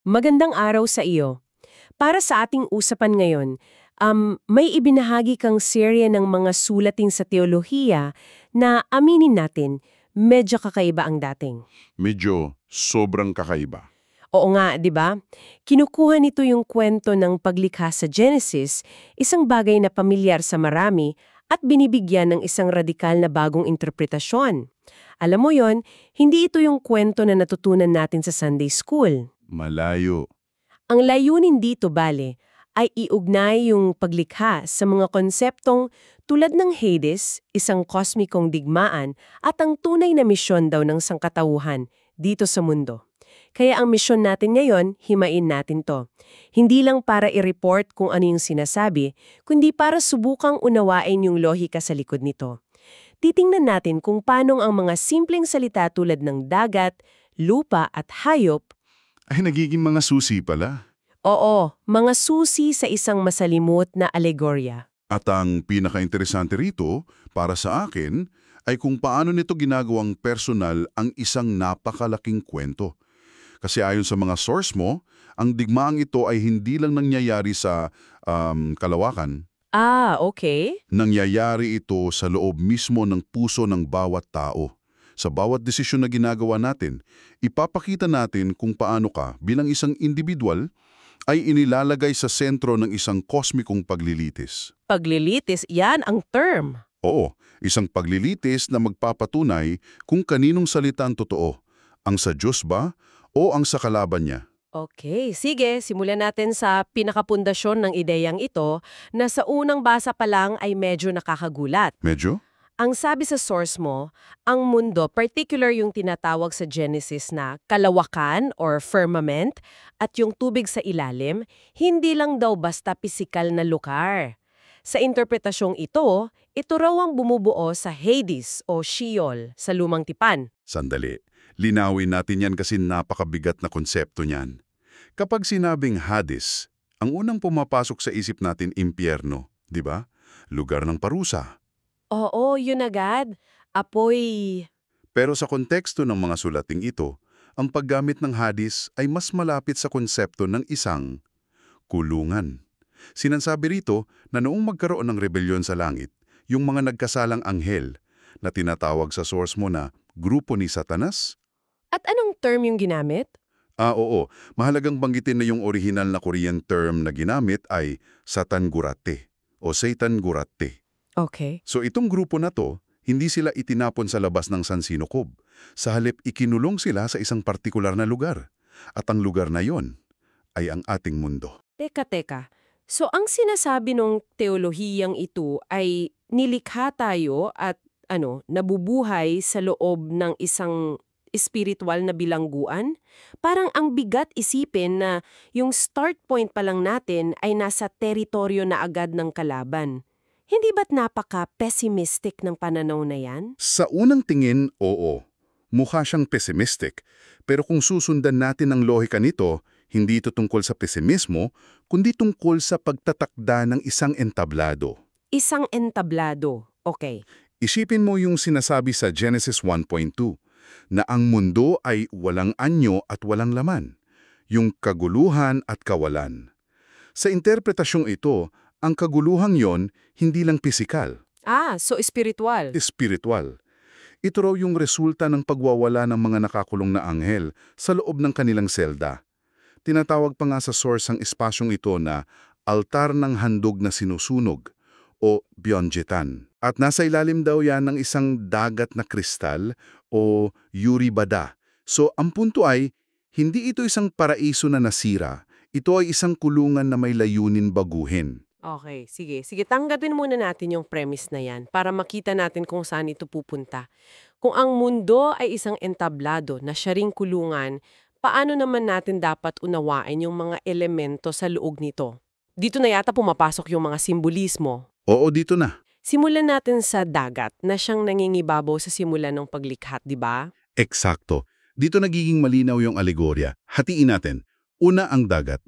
Magandang araw sa iyo. Para sa ating usapan ngayon, may ibinahagi kang serye ng mga sulatin sa teolohiya na aminin natin, medyo kakaiba ang dating. Medyo sobrang kakaiba. Oo nga, di ba? Kinukuha nito yung kwento ng paglikha sa Genesis, isang bagay na pamilyar sa marami, at binibigyan ng isang radikal na bagong interpretasyon. Alam mo yon, hindi ito yung kwento na natutunan natin sa Sunday School. Malayo. Ang layunin dito, bale, ay iugnay yung paglikha sa mga konseptong tulad ng Hades, isang kosmikong digmaan, at ang tunay na misyon daw ng sangkatauhan dito sa mundo. Kaya ang misyon natin ngayon, himain natin to. Hindi lang para i-report kung ano yung sinasabi, kundi para subukang unawain yung lohika sa likod nito. Titingnan natin kung paano ang mga simpleng salita tulad ng dagat, lupa at hayop. Ay, nagiging mga susi pala. Oo, mga susi sa isang masalimot na alegorya. At ang pinaka-interesante rito, para sa akin, ay kung paano nito ginagawang personal ang isang napakalaking kwento. Kasi ayon sa mga source mo, ang digmaang ito ay hindi lang nangyayari sa kalawakan. Ah, okay. Nangyayari ito sa loob mismo ng puso ng bawat tao. Sa bawat desisyon na ginagawa natin, ipapakita natin kung paano ka bilang isang individual ay inilalagay sa sentro ng isang kosmikong paglilitis. Paglilitis, yan ang term. Oo, isang paglilitis na magpapatunay kung kaninong salita ang totoo, ang sa Diyos ba o ang sa kalaban niya. Okay, sige, simulan natin sa pinakapundasyon ng ideyang ito na sa unang basa pa lang ay medyo nakakagulat. Medyo? Ang sabi sa source mo, ang mundo, particular yung tinatawag sa Genesis na kalawakan or firmament at yung tubig sa ilalim, hindi lang daw basta pisikal na lugar. Sa interpretasyong ito raw ang bumubuo sa Hades o Sheol sa Lumang Tipan. Sandali. Linawin natin yan kasi napakabigat na konsepto niyan. Kapag sinabing Hades, ang unang pumapasok sa isip natin impyerno, di ba? Lugar ng parusa. Oo, yun agad. Apoy. Pero sa konteksto ng mga sulating ito, ang paggamit ng Hades ay mas malapit sa konsepto ng isang kulungan. Sinansabi rito na noong magkaroon ng rebelyon sa langit, yung mga nagkasalang anghel na tinatawag sa source mo na grupo ni Satanas. At anong term yung ginamit? Oo. Mahalagang banggitin na yung original na Korean term na ginamit ay Satangurate o Satan Gurate. Okay. So itong grupo na to, hindi sila itinapon sa labas ng Sansinukob. Sa halip ikinulong sila sa isang partikular na lugar. At ang lugar na yon ay ang ating mundo. Teka. So ang sinasabi ng teolohiyang ito ay nilikha tayo at nabubuhay sa loob ng isang espiritual na bilangguan? Parang ang bigat isipin na yung start point pa lang natin ay nasa teritoryo na agad ng kalaban. Hindi ba't napaka-pessimistic ng pananaw na yan? Sa unang tingin, oo. Mukha siyang pessimistic. Pero kung susundan natin ang lohika nito, hindi ito tungkol sa pesimismo, kundi tungkol sa pagtatakda ng isang entablado. Isang entablado. Okay. Isipin mo yung sinasabi sa Genesis 1.2 na ang mundo ay walang anyo at walang laman, yung kaguluhan at kawalan. Sa interpretasyong ito, ang kaguluhang yon hindi lang pisikal. Ah, so espiritual. Espiritual. Ito raw yung resulta ng pagwawala ng mga nakakulong na anghel sa loob ng kanilang selda. Tinatawag pa nga sa source ang espasyong ito na altar ng handog na sinusunog o Byonjetan. At nasa ilalim daw yan ng isang dagat na kristal o Yuribada. So ang punto ay, hindi ito isang paraiso na nasira. Ito ay isang kulungan na may layunin baguhin. Okay, sige. Sige, tanggapin muna natin yung premise na yan para makita natin kung saan ito pupunta. Kung ang mundo ay isang entablado na siya ring kulungan, paano naman natin dapat unawain yung mga elemento sa loob nito? Dito na yata pumapasok yung mga simbolismo. Oo, dito na. Simulan natin sa dagat na siyang nangingibabaw sa simula ng paglikhat, di ba? Eksakto. Dito nagiging malinaw yung alegorya. Hatiin natin. Una, ang dagat.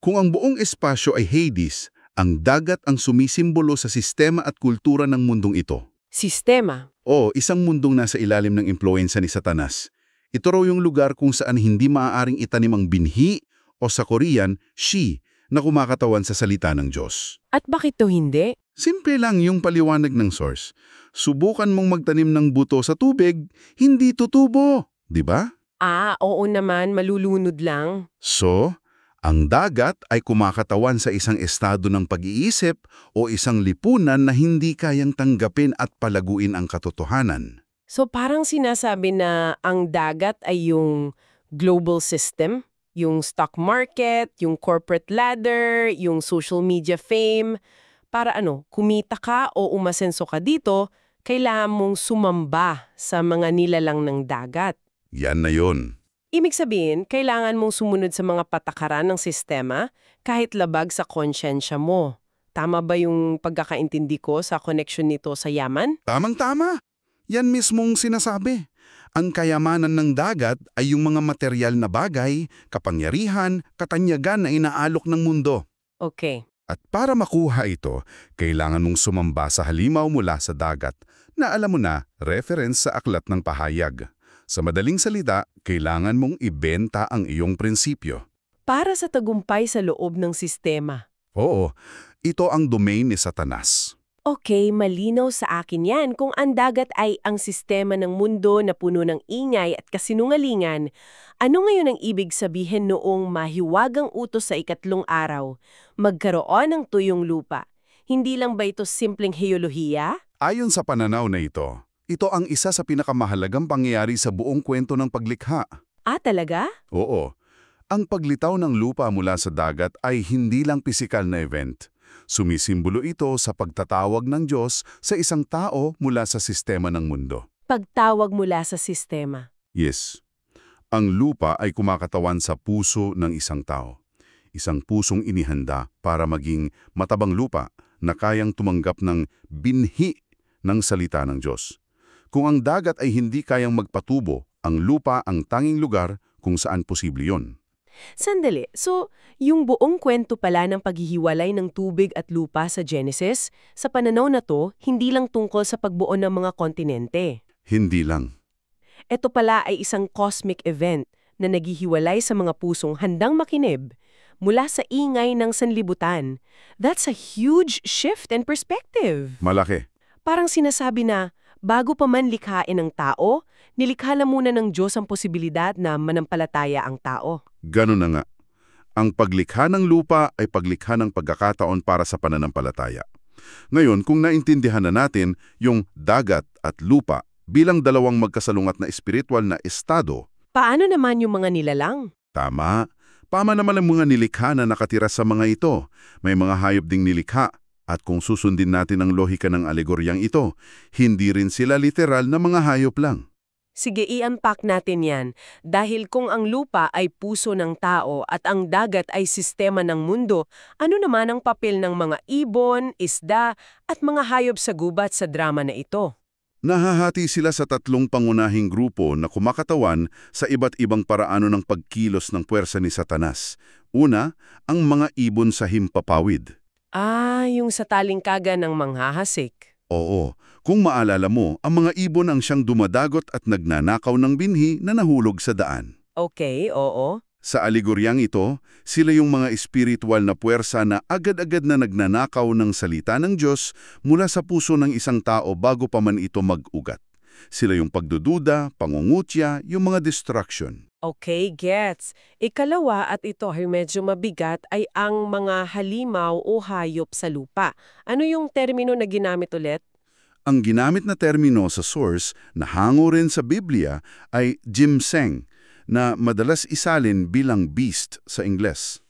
Kung ang buong espasyo ay Hades, ang dagat ang sumisimbolo sa sistema at kultura ng mundong ito. Sistema. O, isang mundong nasa ilalim ng impluensya ni Satanas. Ito raw yung lugar kung saan hindi maaaring itanim ang binhi o sa Korean, she, na kumakatawan sa salita ng Diyos. At bakit to hindi? Simple lang yung paliwanag ng source. Subukan mong magtanim ng buto sa tubig, hindi tutubo, di ba? Oo naman, malulunod lang. So, ang dagat ay kumakatawan sa isang estado ng pag-iisip o isang lipunan na hindi kayang tanggapin at palaguin ang katotohanan. So parang sinasabi na ang dagat ay yung global system, yung stock market, yung corporate ladder, yung social media fame. Para kumita ka o umasenso ka dito, kailangan mong sumamba sa mga nilalang ng dagat. Yan na yun. Ibig sabihin, kailangan mong sumunod sa mga patakaran ng sistema kahit labag sa konsyensya mo. Tama ba yung pagkakaintindi ko sa connection nito sa yaman? Tamang-tama. Yan mismong sinasabi. Ang kayamanan ng dagat ay yung mga material na bagay, kapangyarihan, katanyagan na inaalok ng mundo. Okay. At para makuha ito, kailangan mong sumamba sa halimaw mula sa dagat na alam mo na, reference sa aklat ng pahayag. Sa madaling salita, kailangan mong ibenta ang iyong prinsipyo. Para sa tagumpay sa loob ng sistema. Oo, ito ang domain ni Satanas. Okay, malinaw sa akin yan. Kung ang dagat ay ang sistema ng mundo na puno ng ingay at kasinungalingan, ano ngayon ang ibig sabihin noong mahiwagang utos sa ikatlong araw? Magkaroon ng tuyong lupa. Hindi lang ba ito simpleng heolohiya? Ayon sa pananaw na ito, ito ang isa sa pinakamahalagang pangyayari sa buong kwento ng paglikha. Talaga? Oo, ang paglitaw ng lupa mula sa dagat ay hindi lang pisikal na event. Sumisimbolo ito sa pagtatawag ng Diyos sa isang tao mula sa sistema ng mundo. Pagtawag mula sa sistema. Yes. Ang lupa ay kumakatawan sa puso ng isang tao. Isang pusong inihanda para maging matabang lupa na kayang tumanggap ng binhi ng salita ng Diyos. Kung ang dagat ay hindi kayang magpatubo, ang lupa ang tanging lugar kung saan posible yon. Sandali, so yung buong kwento pala ng paghihiwalay ng tubig at lupa sa Genesis, sa pananaw na to, hindi lang tungkol sa pagbuo ng mga kontinente. Hindi lang. Ito pala ay isang cosmic event na naghihiwalay sa mga pusong handang makinib mula sa ingay ng sanlibutan. That's a huge shift in perspective. Malaki. Parang sinasabi na, bago pa man likhain ng tao, nilikha na muna ng Diyos ang posibilidad na manampalataya ang tao. Ganun na nga. Ang paglikha ng lupa ay paglikha ng pagkakataon para sa pananampalataya. Ngayon, kung naintindihan na natin yung dagat at lupa bilang dalawang magkasalungat na espiritual na estado, Paano naman yung mga nilalang? tama, pama naman ang mga nilikha na nakatira sa mga ito. May mga hayop ding nilikha. At kung susundin natin ang lohika ng alegoryang ito, hindi rin sila literal na mga hayop lang. Sige, i-unpack natin yan. Dahil kung ang lupa ay puso ng tao at ang dagat ay sistema ng mundo, ano naman ang papel ng mga ibon, isda, at mga hayop sa gubat sa drama na ito? Nahahati sila sa tatlong pangunahing grupo na kumakatawan sa iba't ibang paraano ng pagkilos ng puwersa ni Satanas. Una, ang mga ibon sa himpapawid. Yung sa talingkaga ng manghahasik. Oo, kung maalala mo, ang mga ibon ang siyang dumadagot at nagnanakaw ng binhi na nahulog sa daan. Okay, oo. Sa alegoryang ito, sila yung mga espiritual na puwersa na agad-agad na nagnanakaw ng salita ng Diyos mula sa puso ng isang tao bago pa man ito mag-ugat. Sila yung pagdududa, pangungutya, yung mga distraction. Okay, gets. Ikalawa, at ito ay medyo mabigat, ay ang mga halimaw o hayop sa lupa. Ano yung termino na ginamit ulit? Ang ginamit na termino sa source na hango rin sa Biblia ay ginseng, na madalas isalin bilang beast sa Ingles.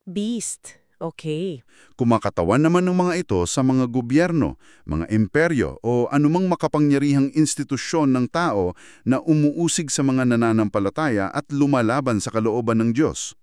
Beast. Okay. Kumakatawan naman ng mga ito sa mga gobyerno, mga imperyo o anumang makapangyarihang institusyon ng tao na umuusig sa mga nananampalataya at lumalaban sa kalooban ng Diyos.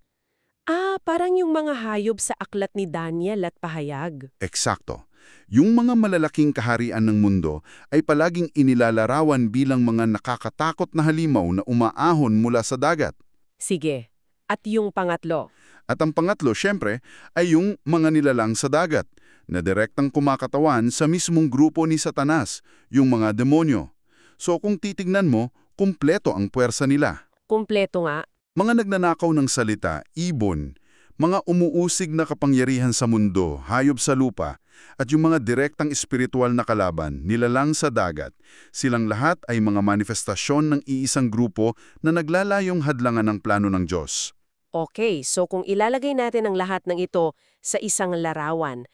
Parang yung mga hayop sa aklat ni Daniel at pahayag. Eksakto. Yung mga malalaking kaharian ng mundo ay palaging inilalarawan bilang mga nakakatakot na halimaw na umaahon mula sa dagat. Sige. At yung pangatlo? At ang pangatlo, syempre, ay yung mga nilalang sa dagat, na direktang kumakatawan sa mismong grupo ni Satanas, yung mga demonyo. So kung titignan mo, kumpleto ang puwersa nila. Kumpleto nga. Mga nagnanakaw ng salita, ibon, mga umuusig na kapangyarihan sa mundo, hayop sa lupa, at yung mga direktang espiritual na kalaban, nilalang sa dagat, silang lahat ay mga manifestasyon ng iisang grupo na naglalayong hadlangan ng plano ng Diyos. Okay, so kung ilalagay natin ang lahat ng ito sa isang larawan,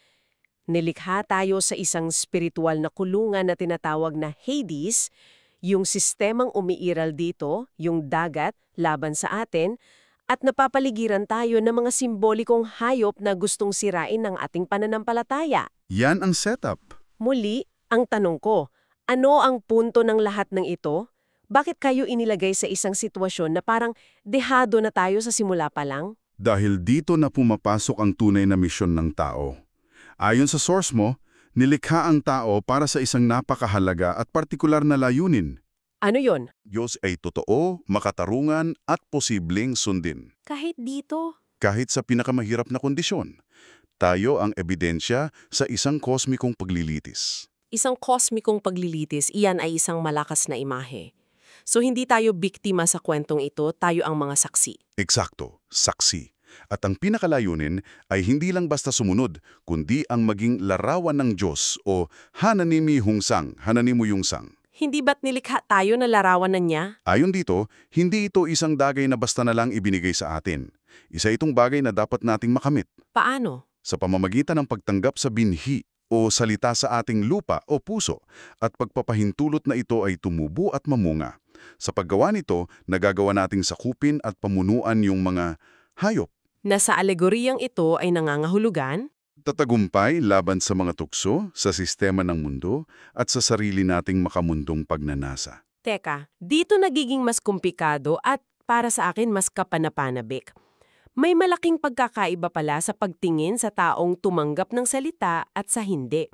nilikha tayo sa isang spiritual na kulungan na tinatawag na Hades, yung sistemang umiiral dito, yung dagat, laban sa atin, at napapaligiran tayo ng mga simbolikong hayop na gustong sirain ng ating pananampalataya. Yan ang setup. Muli, ang tanong ko, ano ang punto ng lahat ng ito? Bakit kayo inilagay sa isang sitwasyon na parang dehado na tayo sa simula pa lang? Dahil dito na pumapasok ang tunay na misyon ng tao. Ayon sa source mo, nilikha ang tao para sa isang napakahalaga at partikular na layunin. Ano yon? Diyos ay totoo, makatarungan at posibleng sundin. Kahit dito. Kahit sa pinakamahirap na kondisyon. Tayo ang ebidensya sa isang kosmikong paglilitis. Isang kosmikong paglilitis, iyan ay isang malakas na imahe. So hindi tayo biktima sa kwentong ito, tayo ang mga saksi. Eksakto, saksi. At ang pinakalayunin ay hindi lang basta sumunod, kundi ang maging larawan ng Diyos o hananimi hungsang, hananimu yungsang. Hindi ba't nilikha tayo na larawan na niya? Ayon dito, hindi ito isang bagay na basta na lang ibinigay sa atin. Isa itong bagay na dapat nating makamit. Paano? Sa pamamagitan ng pagtanggap sa binhi o salita sa ating lupa o puso at pagpapahintulot na ito ay tumubo at mamunga. Sa paggawa nito, nagagawa nating sakupin at pamunuan yung mga hayop. Na sa alegoriyang ito ay nangangahulugan? Tatagumpay laban sa mga tukso, sa sistema ng mundo, at sa sarili nating makamundong pagnanasa. Teka, dito nagiging mas komplikado at para sa akin mas kapanapanabik. May malaking pagkakaiba pala sa pagtingin sa taong tumanggap ng salita at sa hindi.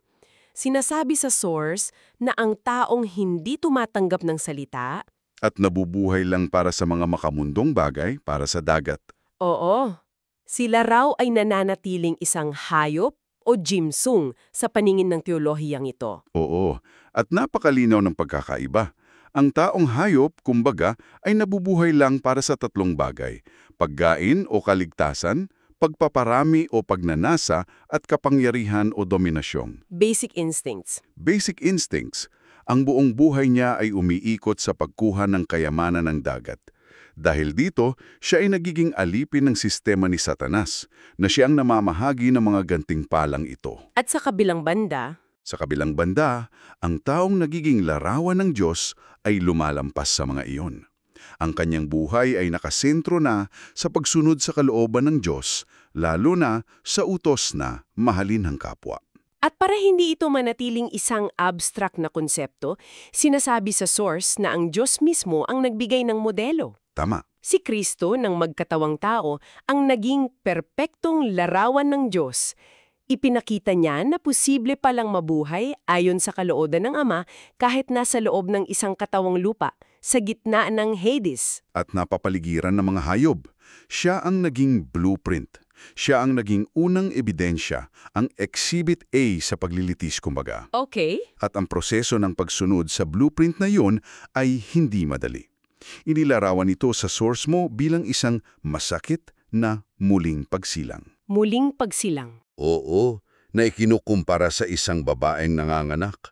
Sinasabi sa source na ang taong hindi tumatanggap ng salita, At nabubuhay lang para sa mga makamundong bagay, para sa dagat. oo, sila raw ay nananatiling isang hayop o jimsung sa paningin ng teolohiyang ito. Oo, at napakalinaw ng pagkakaiba. Ang taong hayop, kumbaga, ay nabubuhay lang para sa tatlong bagay: pagkain o kaligtasan, pagpaparami o pagnanasa, at kapangyarihan o dominasyon. Basic instincts. Basic instincts. Ang buong buhay niya ay umiikot sa pagkuha ng kayamanan ng dagat. Dahil dito, siya ay nagiging alipin ng sistema ni Satanas, na siyang namamahagi ng mga gantimpalang ito. At sa kabilang banda, Sa kabilang banda, ang taong nagiging larawan ng Diyos ay lumalampas sa mga iyon. Ang kanyang buhay ay nakasentro na sa pagsunod sa kalooban ng Diyos, lalo na sa utos na mahalin ang kapwa. at para hindi ito manatiling isang abstract na konsepto, sinasabi sa source na ang Diyos mismo ang nagbigay ng modelo. Tama. Si Kristo ng magkatawang tao ang naging perpektong larawan ng Diyos. Ipinakita niya na posible palang mabuhay ayon sa kalooban ng Ama kahit nasa loob ng isang katawang lupa, sa gitna ng Hades. At napapaligiran ng mga hayop. Siya ang naging blueprint. Siya ang naging unang ebidensya, ang Exhibit A sa paglilitis kumbaga. Okay. At ang proseso ng pagsunod sa blueprint na yun ay hindi madali. Inilarawan ito sa source mo bilang isang masakit na muling pagsilang. Muling pagsilang. Oo, na ikinukumpara sa isang babaeng nanganganak.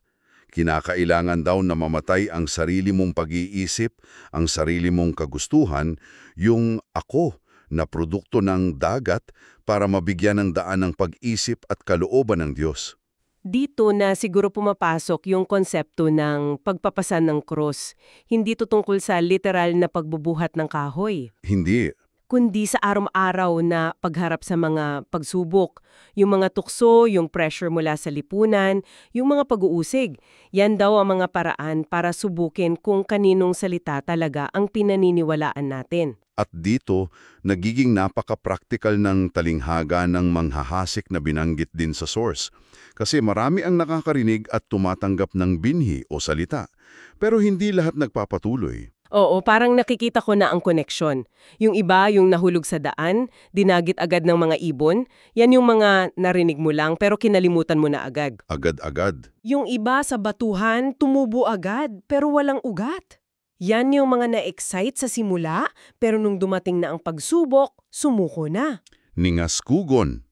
Kinakailangan daw na mamatay ang sarili mong pag-iisip, ang sarili mong kagustuhan, yung ako na produkto ng dagat para mabigyan ng daan ng pag-isip at kalooban ng Diyos. Dito na siguro pumapasok yung konsepto ng pagpapasan ng krus. Hindi to tungkol sa literal na pagbubuhat ng kahoy, Hindi. kundi sa araw-araw na pagharap sa mga pagsubok. Yung mga tukso, yung pressure mula sa lipunan, yung mga pag-uusig. Yan daw ang mga paraan para subukin kung kaninong salita talaga ang pinaniniwalaan natin. At dito, nagiging napaka-practical ng talinghaga ng manghahasik na binanggit din sa source. Kasi marami ang nakakarinig at tumatanggap ng binhi o salita. Pero hindi lahat nagpapatuloy. Oo, parang nakikita ko na ang koneksyon. Yung iba, yung nahulog sa daan, dinagit agad ng mga ibon, yan yung mga narinig mo lang pero kinalimutan mo na agad. Agad-agad. Yung iba sa batuhan, tumubo agad pero walang ugat. Yan yung mga na-excite sa simula, pero nung dumating na ang pagsubok, sumuko na. Ningaskugon.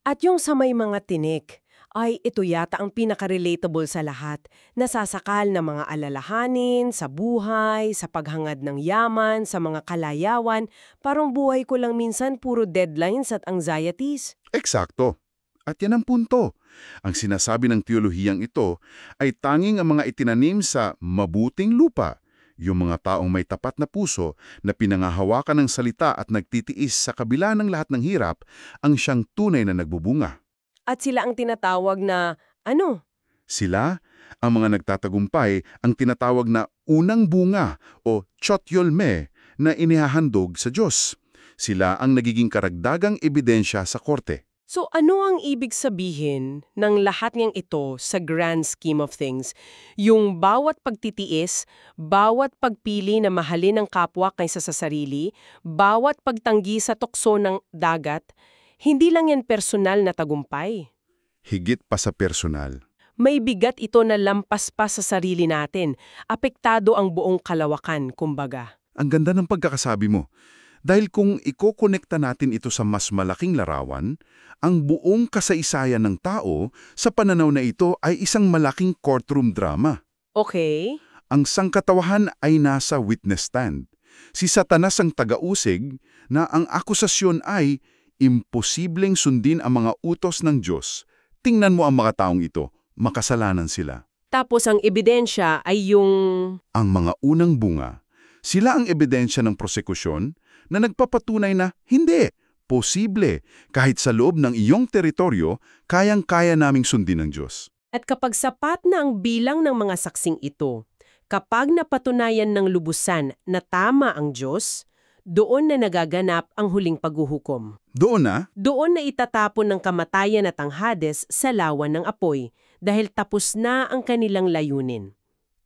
At yung sa may mga tinik, ay ito yata ang pinaka-relatable sa lahat. Nasasakal na mga alalahanin, sa buhay, sa paghangad ng yaman, sa mga kalayawan, parang buhay ko lang minsan puro deadlines at anxieties. Eksakto. At yan ang punto. Ang sinasabi ng teolohiyang ito ay tanging ang mga itinanim sa mabuting lupa, yung mga taong may tapat na puso na pinangahawakan ng salita at nagtitiis sa kabila ng lahat ng hirap, ang siyang tunay na nagbubunga. At sila ang tinatawag na, Sila, ang mga nagtatagumpay, ang tinatawag na unang bunga o chotyolme na inihahandog sa Diyos. Sila ang nagiging karagdagang ebidensya sa korte. So ano ang ibig sabihin ng lahat niyang ito sa grand scheme of things? Yung bawat pagtitiis, bawat pagpili na mahalin ang kapwa kaysa sa sarili, bawat pagtanggi sa tukso ng dagat, hindi lang yan personal na tagumpay. Higit pa sa personal. May bigat ito na lampas pa sa sarili natin. Apektado ang buong kalawakan, kumbaga. Ang ganda ng pagkakasabi mo. Dahil kung ikokonekta natin ito sa mas malaking larawan, ang buong kasaysayan ng tao sa pananaw na ito ay isang malaking courtroom drama. Okay. Ang sangkatawahan ay nasa witness stand. Si Satanas ang taga-usig na ang akusasyon ay imposibleng sundin ang mga utos ng Diyos. Tingnan mo ang mga taong ito, makasalanan sila. Tapos ang ebidensya ay yung... Ang mga unang bunga, sila ang ebidensya ng prosekusyon na nagpapatunay na hindi, posible, kahit sa loob ng iyong teritoryo, kayang-kaya naming sundin ng Diyos. At kapag sapat na ang bilang ng mga saksing ito, kapag napatunayan ng lubusan na tama ang Diyos, doon na nagaganap ang huling paghuhukom. Doon na, Doon na itatapon ng kamatayan at ang Hades sa lawan ng apoy dahil tapos na ang kanilang layunin.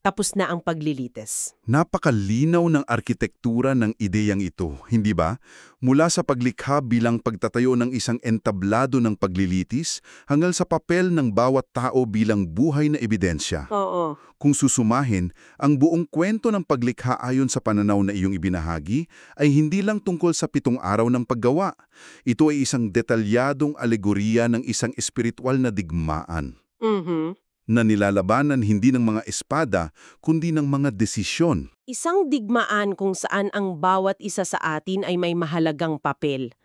Tapos na ang paglilitis. napakalinaw ng arkitektura ng ideyang ito, hindi ba? Mula sa paglikha bilang pagtatayo ng isang entablado ng paglilitis hanggang sa papel ng bawat tao bilang buhay na ebidensya. Oo. Kung susumahin, ang buong kwento ng paglikha ayon sa pananaw na iyong ibinahagi ay hindi lang tungkol sa 7 araw ng paggawa. Ito ay isang detalyadong alegorya ng isang espiritual na digmaan na nilalabanan hindi ng mga espada, kundi ng mga desisyon. Isang digmaan kung saan ang bawat isa sa atin ay may mahalagang papel.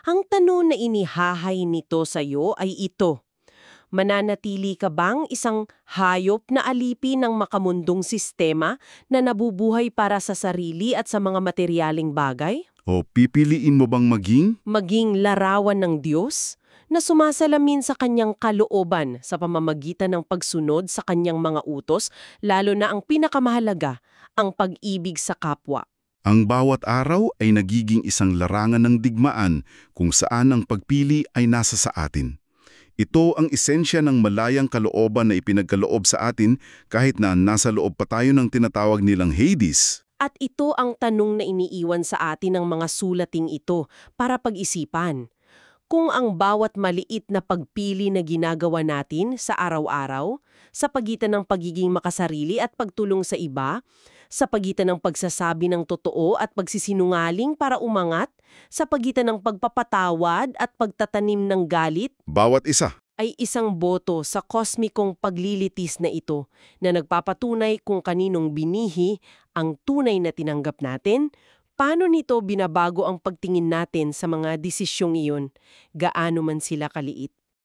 Ang tanong na inihahay nito sa iyo ay ito. Mananatili ka bang isang hayop na alipin ng makamundong sistema na nabubuhay para sa sarili at sa mga materialing bagay? O pipiliin mo bang Maging larawan ng Diyos na sumasalamin sa kanyang kalooban sa pamamagitan ng pagsunod sa kanyang mga utos, lalo na ang pinakamahalaga, ang pag-ibig sa kapwa. Ang bawat araw ay nagiging isang larangan ng digmaan kung saan ang pagpili ay nasa sa atin. Ito ang esensya ng malayang kalooban na ipinagkaloob sa atin kahit na nasa loob pa tayo ng tinatawag nilang Hades. At ito ang tanong na iniiwan sa atin ng mga sulating ito para pag-isipan. Kung ang bawat maliit na pagpili na ginagawa natin sa araw-araw, sa pagitan ng pagiging makasarili at pagtulong sa iba, sa pagitan ng pagsasabi ng totoo at pagsisinungaling para umangat, sa pagitan ng pagpapatawad at pagtatanim ng galit, Bawat isa. ay isang boto sa kosmikong paglilitis na ito na nagpapatunay kung kaninong binihi ang tunay na tinanggap natin. Paano nito binabago ang pagtingin natin sa mga desisyong iyon, gaano man sila kaliit?